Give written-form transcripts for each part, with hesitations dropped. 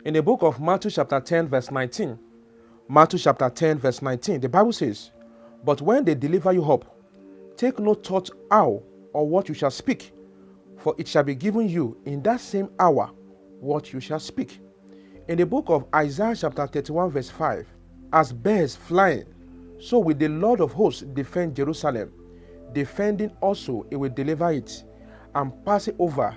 In the book of Matthew chapter 10 verse 19, Matthew chapter 10 verse 19, the Bible says, "But when they deliver you up, take no thought how or what you shall speak, for it shall be given you in that same hour what you shall speak." In the book of Isaiah chapter 31 verse 5, "As birds flying, so will the Lord of hosts defend Jerusalem. Defending also, he will deliver it, and pass it over,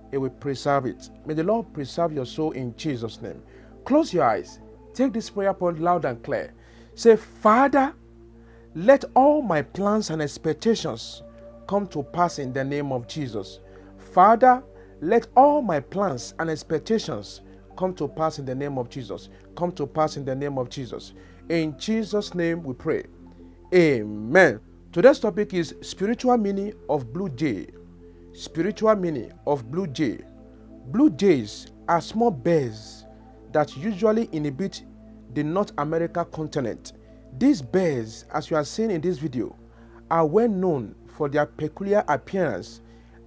he will preserve it." May the Lord preserve your soul in Jesus' name. Close your eyes. Take this prayer point loud and clear. Say, "Father, let all my plans and expectations come to pass in the name of Jesus." Father, let all my plans and expectations come to pass in the name of Jesus. Come to pass in the name of Jesus. In Jesus' name we pray. Amen. Today's topic is spiritual meaning of blue jay. Spiritual meaning of blue jay. Blue jays are small birds that usually inhabit the North America continent. These birds, as you are seeing in this video, are well known for their peculiar appearance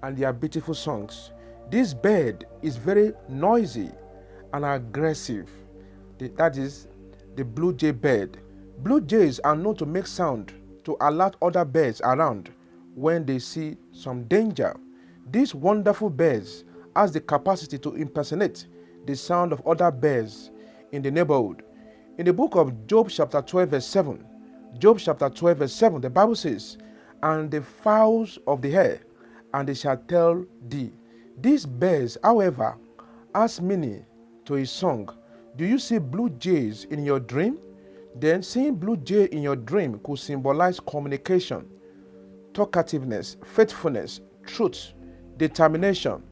and their beautiful songs. This bird is very noisy and aggressive. That is the blue jay bird. Blue jays are known to make sound to alert other birds around when they see some danger. These wonderful birds has the capacity to impersonate the sound of other birds in the neighborhood. In the book of Job chapter 12 verse 7, Job chapter 12 verse 7, the Bible says, "And the fowls of the air, and they shall tell thee." These birds, however, has meaning to his song. Do you see blue jays in your dream? Then seeing blue jay in your dream could symbolize communication, talkativeness, faithfulness, truth, determination.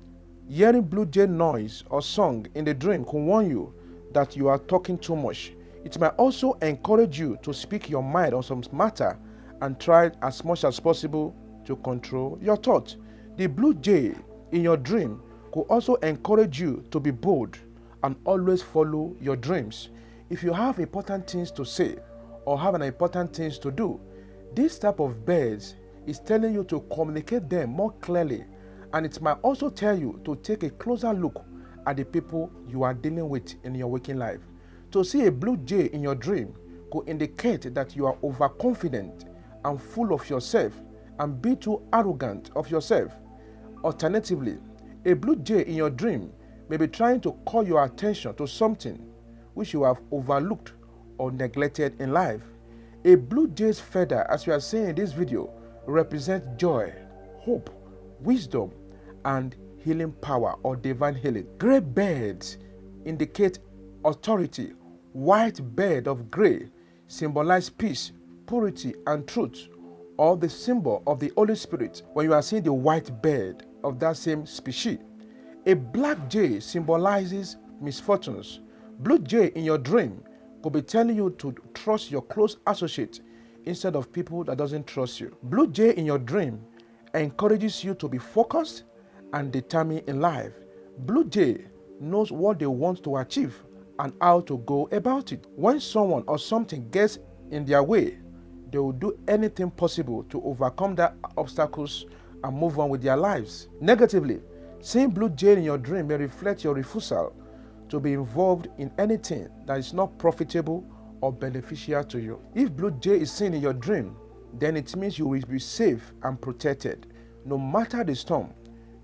Hearing blue jay noise or song in the dream could warn you that you are talking too much. It might also encourage you to speak your mind on some matter and try as much as possible to control your thoughts. The blue jay in your dream could also encourage you to be bold and always follow your dreams. If you have important things to say or have an important things to do, this type of birds is telling you to communicate them more clearly, and it might also tell you to take a closer look at the people you are dealing with in your waking life. To see a blue jay in your dream could indicate that you are overconfident and full of yourself and be too arrogant of yourself. Alternatively, a blue jay in your dream may be trying to call your attention to something which you have overlooked or neglected in life. A blue jay's feather, as you are seeing in this video, represents joy, hope, wisdom, and healing power or divine healing. Gray birds indicate authority. White bird of gray symbolize peace, purity, and truth, or the symbol of the Holy Spirit when you are seeing the white bird of that same species. A black jay symbolizes misfortunes. Blue jay in your dream could be telling you to trust your close associate instead of people that doesn't trust you. Blue jay in your dream encourages you to be focused and determined in life. Blue jay knows what they want to achieve and how to go about it. When someone or something gets in their way, they will do anything possible to overcome the obstacles and move on with their lives. Negatively, seeing blue jay in your dream may reflect your refusal to be involved in anything that is not profitable or beneficial to you. If blue jay is seen in your dream, then it means you will be safe and protected. No matter the storm,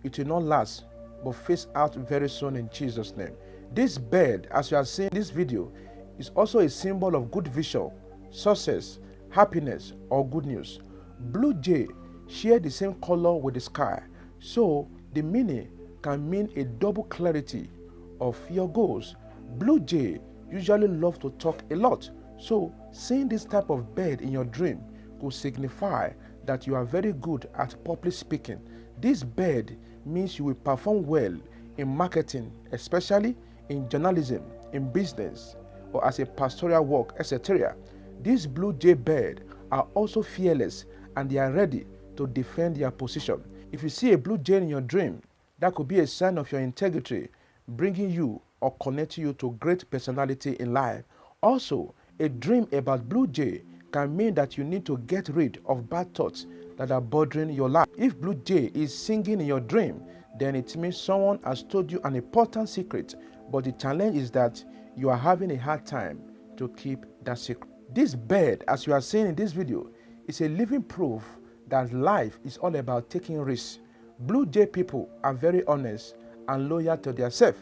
it will not last, but phase out very soon in Jesus' name. This bird, as you are seeing in this video, is also a symbol of good vision, success, happiness, or good news. Blue jay share the same color with the sky, so the meaning can mean a double clarity of your goals. Blue jay usually love to talk a lot, so seeing this type of bird in your dream could signify that you are very good at public speaking. This bird means you will perform well in marketing, especially in journalism, in business, or as a pastoral work, etc. These blue jay birds are also fearless and they are ready to defend their position. If you see a blue jay in your dream, that could be a sign of your integrity, bringing you or connecting you to great personality in life. Also, a dream about blue jay can mean that you need to get rid of bad thoughts that are bothering your life. If blue jay is singing in your dream, then it means someone has told you an important secret, but the challenge is that you are having a hard time to keep that secret. This bird, as you are seeing in this video, is a living proof that life is all about taking risks. Blue jay people are very honest and loyal to themselves.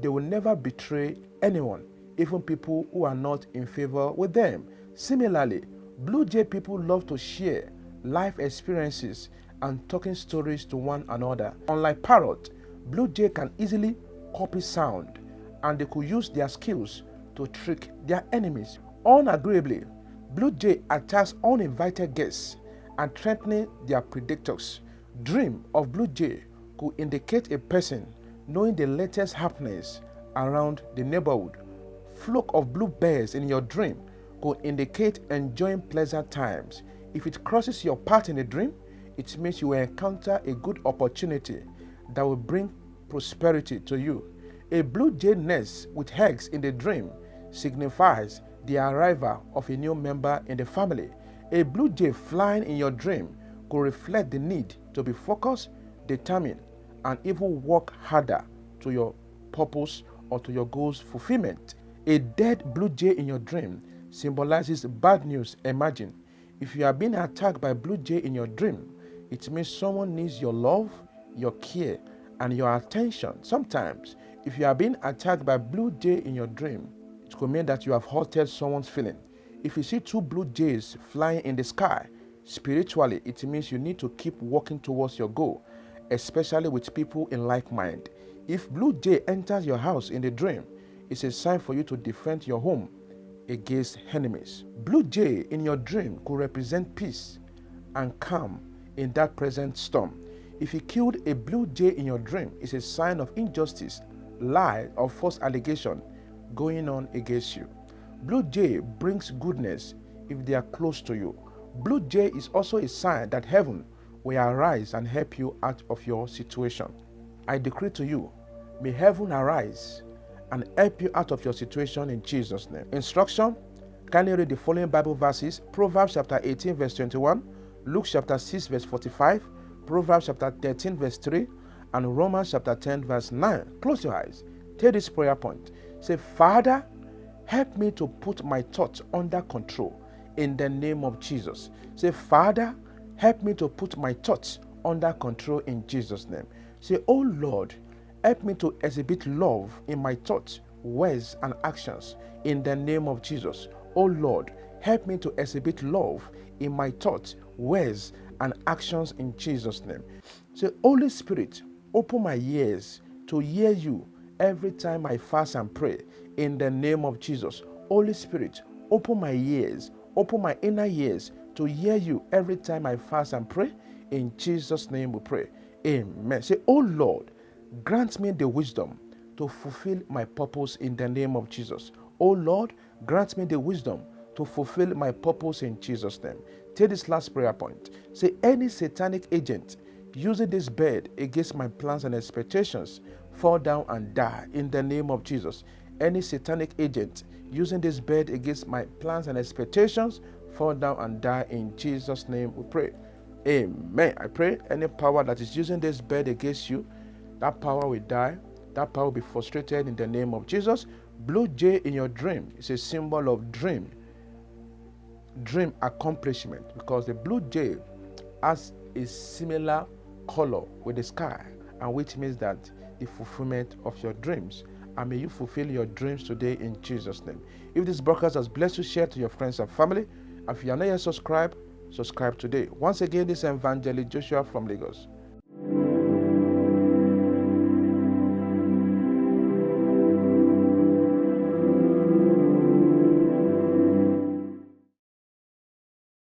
They will never betray anyone, even people who are not in favor with them. Similarly, blue jay people love to share life experiences and talking stories to one another. Unlike parrot, blue jay can easily copy sound, and they could use their skills to trick their enemies. Unagreeably, blue jay attacks uninvited guests and threatening their predators. Dream of blue jay could indicate a person knowing the latest happenings around the neighborhood. Flock of bluebirds in your dream could indicate enjoying pleasant times. If it crosses your path in a dream, it means you will encounter a good opportunity that will bring prosperity to you. A blue jay nest with eggs in the dream signifies the arrival of a new member in the family. A blue jay flying in your dream could reflect the need to be focused, determined, and even work harder to your purpose or to your goals fulfillment. A dead blue jay in your dream symbolizes bad news emerging. If you are being attacked by blue jay in your dream, it means someone needs your love, your care, and your attention. Sometimes, if you are being attacked by blue jay in your dream, it could mean that you have hurted someone's feeling. If you see two blue jays flying in the sky, spiritually, it means you need to keep working towards your goal, especially with people in like mind. If blue jay enters your house in the dream, it's a sign for you to defend your home against enemies. Blue jay in your dream could represent peace and calm in that present storm. If you killed a blue jay in your dream, it's a sign of injustice, lie, or false allegation going on against you. Blue jay brings goodness if they are close to you. Blue jay is also a sign that heaven will arise and help you out of your situation. I decree to you, may heaven arise and help you out of your situation in Jesus' name. Instruction: kindly read the following Bible verses: Proverbs chapter 18 verse 21, Luke chapter 6 verse 45, Proverbs chapter 13 verse 3, and Romans chapter 10 verse 9. Close your eyes. Take this prayer point. Say, Father, help me to put my thoughts under control in the name of Jesus. Say, Father, help me to put my thoughts under control in Jesus' name. Say, oh Lord, help me to exhibit love in my thoughts, words, and actions in the name of Jesus. Oh Lord, help me to exhibit love in my thoughts, words, and actions in Jesus' name. Say, Holy Spirit, open my ears to hear you every time I fast and pray in the name of Jesus. Holy Spirit, open my ears, open my inner ears to hear you every time I fast and pray. In Jesus' name we pray. Amen. Say, oh Lord, grant me the wisdom to fulfill my purpose in the name of Jesus. Oh Lord, grant me the wisdom to fulfill my purpose in Jesus' name. Take this last prayer point. Say, any satanic agent using this bed against my plans and expectations, fall down and die in the name of Jesus. Any satanic agent using this bed against my plans and expectations, fall down and die in Jesus' name we pray. Amen. I pray any power that is using this bed against you, that power will die. That power will be frustrated in the name of Jesus. Blue jay in your dream is a symbol of dream accomplishment, because the blue jay has a similar color with the sky, and which means that the fulfillment of your dreams. And may you fulfill your dreams today in Jesus' name. If this broadcast has blessed you, share to your friends and family. And if you are not yet subscribed, subscribe today. Once again, this is Evangelist Joshua from Lagos.